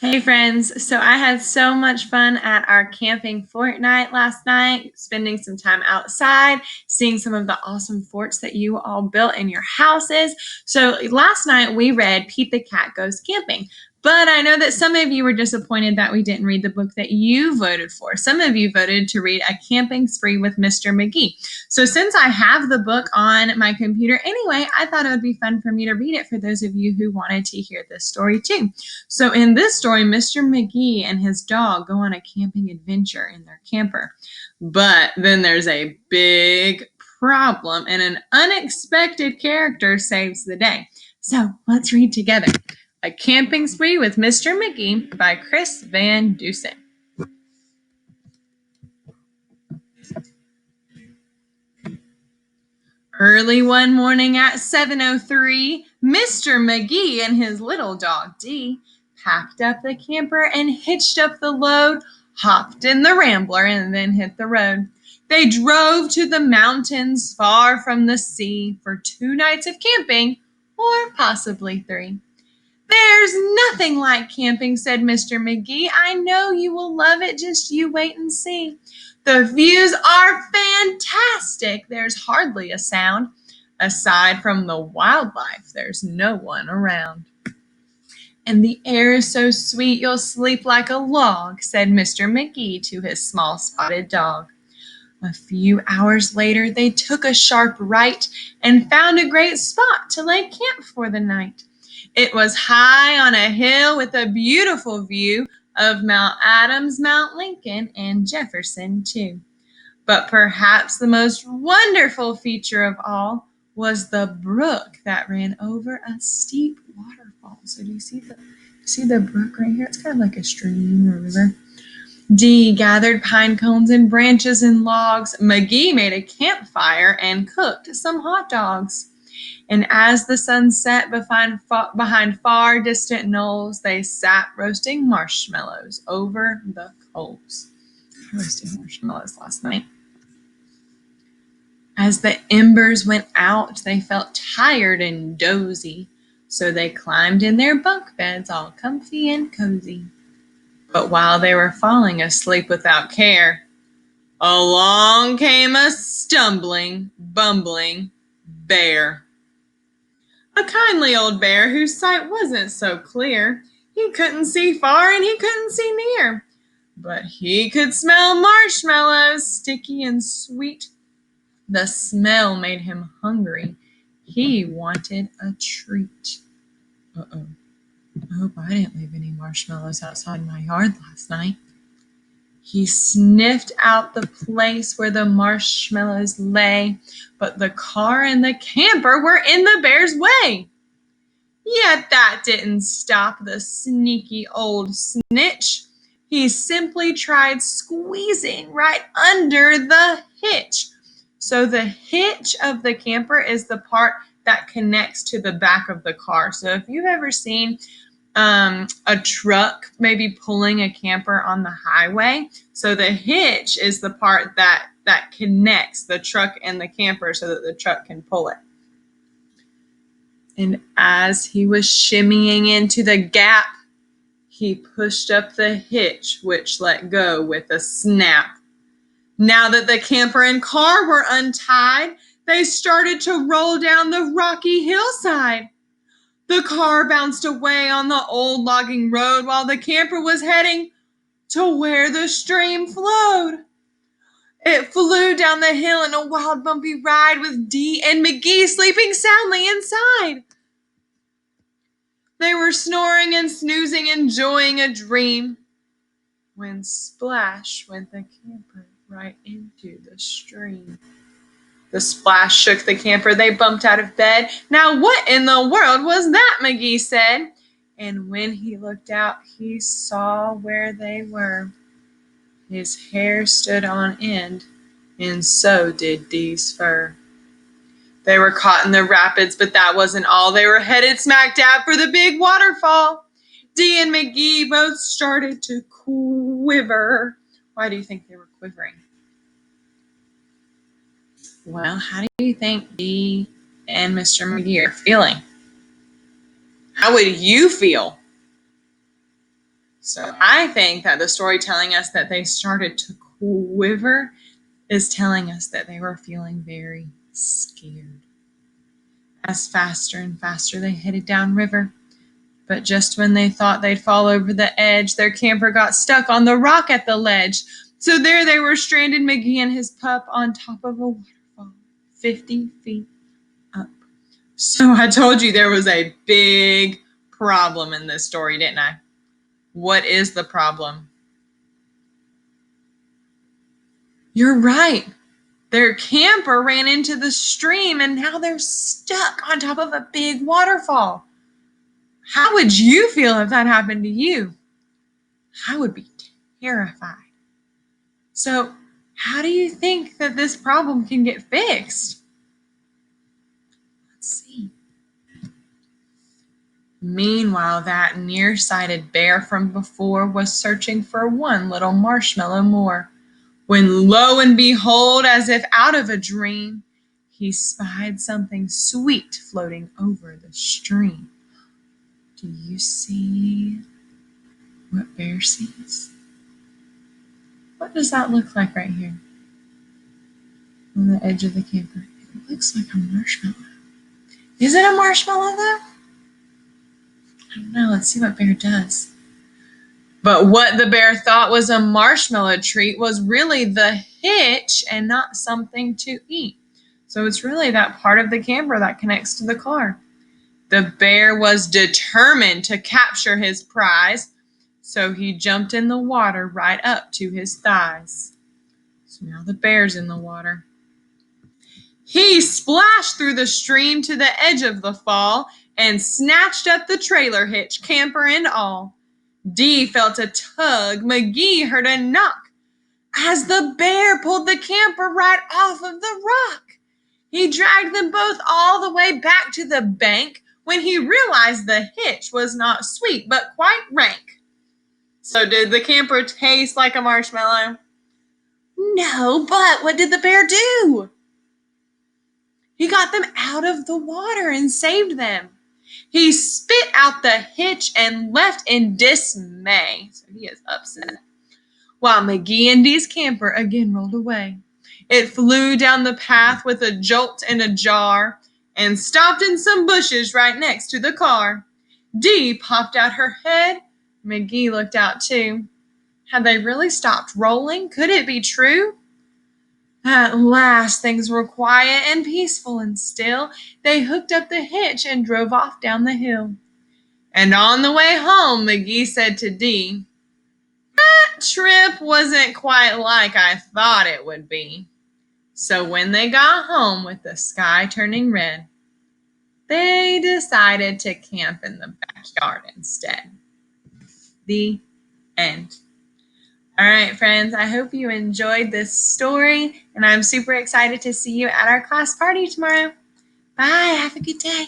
Hey friends, so I had so much fun at our camping fortnight last night, spending some time outside, seeing some of the awesome forts that you all built in your houses. So last night we read Pete the Cat Goes Camping, but I know that some of you were disappointed that we didn't read the book that you voted for. Some of you voted to read A Camping Spree with Mr. Magee. So since I have the book on my computer anyway, I thought it would be fun for me to read it for those of you who wanted to hear this story too. So in this story, Mr. Magee and his dog go on a camping adventure in their camper. But then there's a big problem and an unexpected character saves the day. So let's read together. A Camping Spree with Mr. Magee by Chris Van Dusen. Early one morning at 7:03, Mr. Magee and his little dog Dee packed up the camper and hitched up the load, hopped in the Rambler, and then hit the road. They drove to the mountains far from the sea for 2 nights of camping, or possibly 3. There's nothing like camping, said Mr. Magee. I know you will love it, just you wait and see. The views are fantastic. There's hardly a sound. Aside from the wildlife, there's no one around. And the air is so sweet you'll sleep like a log, said Mr. Magee to his small spotted dog. A few hours later, they took a sharp right and found a great spot to lay camp for the night. It was high on a hill with a beautiful view of Mount Adams, Mount Lincoln, and Jefferson, too. But perhaps the most wonderful feature of all was the brook that ran over a steep waterfall. So do you see the brook right here? It's kind of like a stream or river. Dee gathered pine cones and branches and logs. Magee made a campfire and cooked some hot dogs. And as the sun set behind far distant knolls, they sat roasting marshmallows over the coals. I roasted marshmallows last night. As the embers went out, they felt tired and dozy, so they climbed in their bunk beds all comfy and cozy. But while they were falling asleep without care, along came a stumbling, bumbling bear. A kindly old bear whose sight wasn't so clear. He couldn't see far and he couldn't see near. But he could smell marshmallows, sticky and sweet. The smell made him hungry. He wanted a treat. Uh-oh. I hope I didn't leave any marshmallows outside my yard last night. He sniffed out the place where the marshmallows lay, but the car and the camper were in the bear's way. Yet that didn't stop the sneaky old snitch. He simply tried squeezing right under the hitch. So the hitch of the camper is the part that connects to the back of the car. So if you've ever seen a truck maybe pulling a camper on the highway, so the hitch is the part that connects the truck and the camper so that the truck can pull it. And as he was shimmying into the gap, he pushed up the hitch, which let go with a snap. Now that the camper and car were untied, they started to roll down the rocky hillside. The car bounced away on the old logging road while the camper was heading to where the stream flowed. It flew down the hill in a wild, bumpy ride with Dee and Magee sleeping soundly inside. They were snoring and snoozing, enjoying a dream, when splash went the camper right into the stream. The splash shook the camper. They bumped out of bed. Now what in the world was that, Magee said. And when he looked out, he saw where they were. His hair stood on end, and so did Dee's fur. They were caught in the rapids, but that wasn't all. They were headed smack dab for the big waterfall. Dee and Magee both started to quiver. Why do you think they were quivering? Well, how do you think Dee and Mr. Magee are feeling? How would you feel? So I think that the story telling us that they started to quiver is telling us that they were feeling very scared. As faster and faster they headed downriver. But just when they thought they'd fall over the edge, their camper got stuck on the rock at the ledge. So there they were, stranded, Magee and his pup, on top of a waterfall, 50 feet up. So I told you there was a big problem in this story, didn't I? What is the problem? You're right. Their camper ran into the stream and now they're stuck on top of a big waterfall. How would you feel if that happened to you? I would be terrified. So, how do you think that this problem can get fixed? Let's see. Meanwhile, that nearsighted bear from before was searching for one little marshmallow more, when lo and behold, as if out of a dream, he spied something sweet floating over the stream. Do you see what Bear sees? What does that look like right here on the edge of the camper? It looks like a marshmallow. Is it a marshmallow though? I don't know. Let's see what Bear does. But what the bear thought was a marshmallow treat was really the hitch and not something to eat. So it's really that part of the camper that connects to the car. The bear was determined to capture his prize, so he jumped in the water right up to his thighs. So now the bear's in the water. He splashed through the stream to the edge of the fall and snatched up the trailer hitch, camper and all. Dee felt a tug. Magee heard a knock as the bear pulled the camper right off of the rock. He dragged them both all the way back to the bank when he realized the hitch was not sweet, but quite rank. So did the camper taste like a marshmallow? No, but what did the bear do? He got them out of the water and saved them. He spit out the hitch and left in dismay. So he is upset. While Magee and Dee's camper again rolled away. It flew down the path with a jolt and a jar and stopped in some bushes right next to the car. Dee popped out her head. Magee looked out too. Had they really stopped rolling? Could it be true? At last things were quiet and peaceful and still. They hooked up the hitch and drove off down the hill. And on the way home, Magee said to Dee, "That trip wasn't quite like I thought it would be." So when they got home with the sky turning red, they decided to camp in the backyard instead. The end. All right, friends, I hope you enjoyed this story, and I'm super excited to see you at our class party tomorrow. Bye. Have a good day.